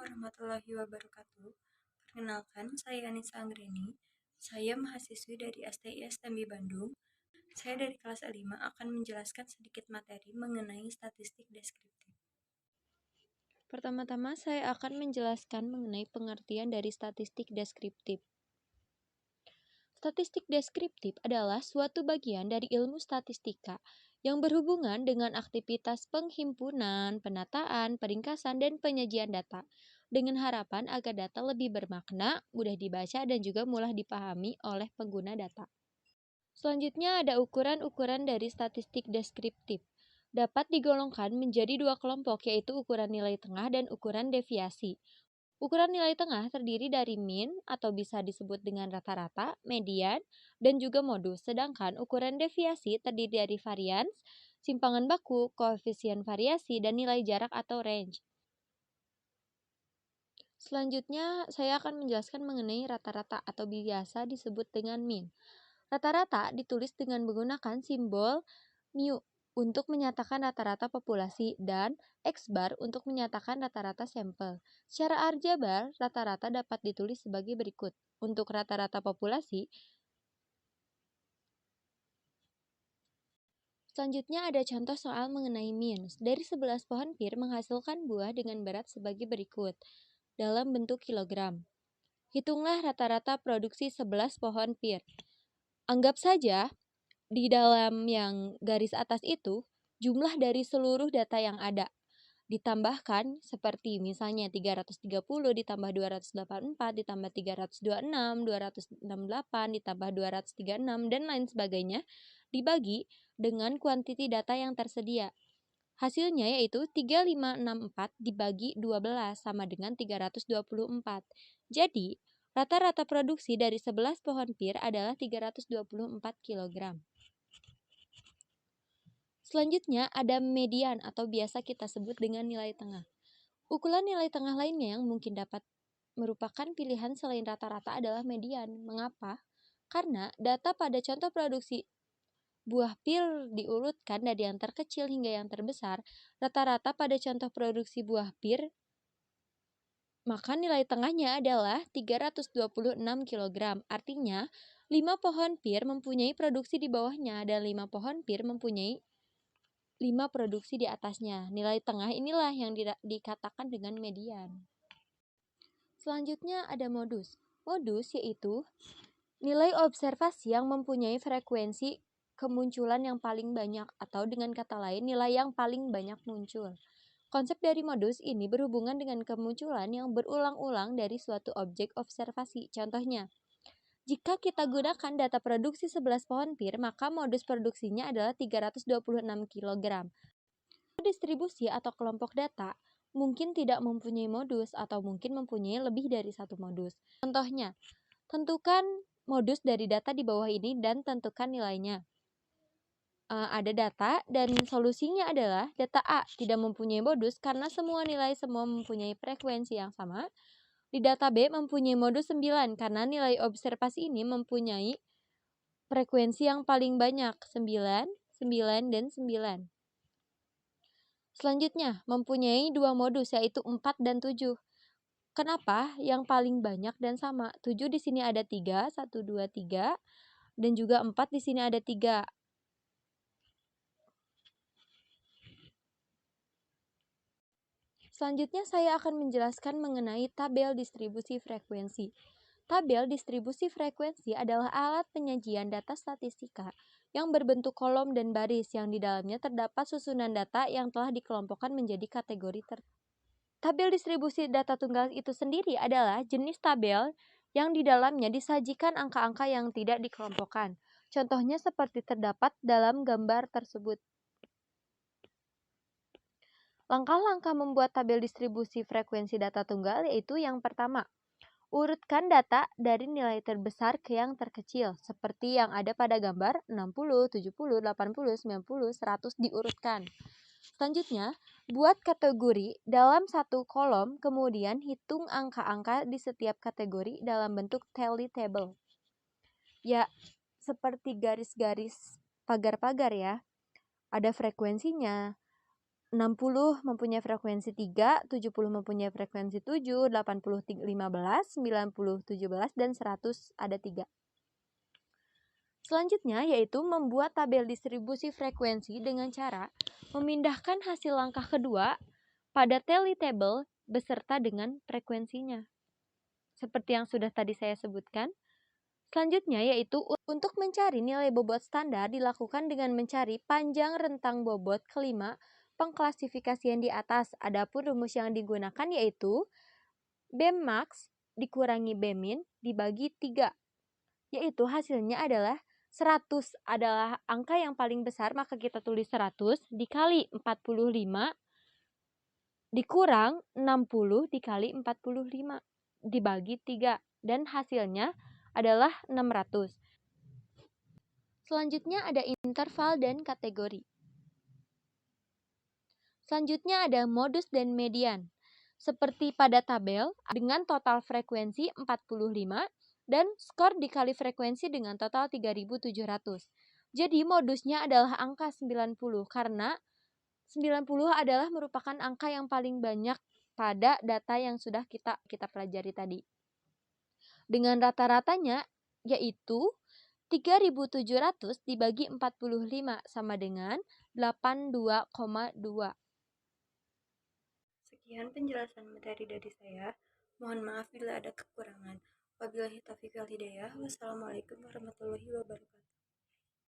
warahmatullahi wabarakatuh. Perkenalkan, saya Anissa Anggreni. Saya mahasiswi dari STI STMI Bandung. Saya dari kelas 5 akan menjelaskan sedikit materi mengenai statistik deskriptif. Pertama-tama saya akan menjelaskan mengenai pengertian dari statistik deskriptif. Statistik deskriptif adalah suatu bagian dari ilmu statistika yang berhubungan dengan aktivitas penghimpunan, penataan, peringkasan, dan penyajian data dengan harapan agar data lebih bermakna, mudah dibaca, dan juga mudah dipahami oleh pengguna data. Selanjutnya ada ukuran-ukuran dari statistik deskriptif. Dapat digolongkan menjadi dua kelompok, yaitu ukuran nilai tengah dan ukuran deviasi. Ukuran nilai tengah terdiri dari mean atau bisa disebut dengan rata-rata, median, dan juga modus. Sedangkan ukuran deviasi terdiri dari varians, simpangan baku, koefisien variasi, dan nilai jarak atau range. Selanjutnya, saya akan menjelaskan mengenai rata-rata atau biasa disebut dengan mean. Rata-rata ditulis dengan menggunakan simbol mu untuk menyatakan rata-rata populasi dan X bar untuk menyatakan rata-rata sampel. Secara aljabar, rata-rata dapat ditulis sebagai berikut. Untuk rata-rata populasi, selanjutnya ada contoh soal mengenai means. Dari 11 pohon pir menghasilkan buah dengan berat sebagai berikut, dalam bentuk kilogram. Hitunglah rata-rata produksi 11 pohon pir. Anggap saja di dalam yang garis atas itu, jumlah dari seluruh data yang ada. Ditambahkan seperti misalnya 330 ditambah 284 ditambah 326, 268 ditambah 236 dan lain sebagainya dibagi dengan kuantiti data yang tersedia. Hasilnya yaitu 3564 dibagi 12 sama dengan 324. Jadi, rata-rata produksi dari 11 pohon pir adalah 324 kg. Selanjutnya ada median atau biasa kita sebut dengan nilai tengah. Ukuran nilai tengah lainnya yang mungkin dapat merupakan pilihan selain rata-rata adalah median. Mengapa? Karena data pada contoh produksi buah pir diurutkan dari yang terkecil hingga yang terbesar. Rata-rata pada contoh produksi buah pir, maka nilai tengahnya adalah 326 kg. Artinya, 5 pohon pir mempunyai produksi di bawahnya dan 5 pohon pir mempunyai 5 produksi di atasnya. Nilai tengah inilah yang dikatakan dengan median. Selanjutnya ada modus. Modus yaitu nilai observasi yang mempunyai frekuensi kemunculan yang paling banyak, atau dengan kata lain nilai yang paling banyak muncul. Konsep dari modus ini berhubungan dengan kemunculan yang berulang-ulang dari suatu objek observasi. Contohnya, jika kita gunakan data produksi 11 pohon pir, maka modus produksinya adalah 326 kg. Distribusi atau kelompok data mungkin tidak mempunyai modus atau mungkin mempunyai lebih dari satu modus. Contohnya, tentukan modus dari data di bawah ini dan tentukan nilainya. Ada data dan solusinya adalah data A tidak mempunyai modus karena semua nilai semua mempunyai frekuensi yang sama. Di data B mempunyai modus 9 karena nilai observasi ini mempunyai frekuensi yang paling banyak, 9, 9, dan 9. Selanjutnya, mempunyai dua modus yaitu 4 dan 7. Kenapa? Yang paling banyak dan sama. 7 di sini ada 3, 1, 2, 3. Dan juga 4 di sini ada 3. Selanjutnya saya akan menjelaskan mengenai tabel distribusi frekuensi. Tabel distribusi frekuensi adalah alat penyajian data statistika yang berbentuk kolom dan baris yang di dalamnya terdapat susunan data yang telah dikelompokkan menjadi kategori tertentu. Tabel distribusi data tunggal itu sendiri adalah jenis tabel yang di dalamnya disajikan angka-angka yang tidak dikelompokkan. Contohnya seperti terdapat dalam gambar tersebut. Langkah-langkah membuat tabel distribusi frekuensi data tunggal yaitu yang pertama, urutkan data dari nilai terbesar ke yang terkecil, seperti yang ada pada gambar 60, 70, 80, 90, 100 diurutkan. Selanjutnya, buat kategori dalam satu kolom, kemudian hitung angka-angka di setiap kategori dalam bentuk tally table. Ya, seperti garis-garis pagar-pagar ya. Ada frekuensinya, 60 mempunyai frekuensi 3, 70 mempunyai frekuensi 7, 80 15, 90 17, dan 100 ada 3. Selanjutnya yaitu membuat tabel distribusi frekuensi dengan cara memindahkan hasil langkah kedua pada tally table beserta dengan frekuensinya. Seperti yang sudah tadi saya sebutkan. Selanjutnya yaitu untuk mencari nilai bobot standar dilakukan dengan mencari panjang rentang bobot kelima pengklasifikasian di atas. Adapun rumus yang digunakan yaitu Bmax dikurangi Bmin dibagi 3. Yaitu hasilnya adalah 100 adalah angka yang paling besar, maka kita tulis 100 dikali 45 dikurang 60 dikali 45 dibagi 3. Dan hasilnya adalah 600. Selanjutnya ada interval dan kategori. Selanjutnya ada modus dan median. Seperti pada tabel dengan total frekuensi 45 dan skor dikali frekuensi dengan total 3700. Jadi modusnya adalah angka 90 karena 90 adalah merupakan angka yang paling banyak pada data yang sudah kita pelajari tadi. Dengan rata-ratanya yaitu 3700 dibagi 45 sama dengan 82,2. Sekian penjelasan materi dari saya. Mohon maaf bila ada kekurangan. Wabillahi taufiq wal hidayah. Wassalamualaikum warahmatullahi wabarakatuh.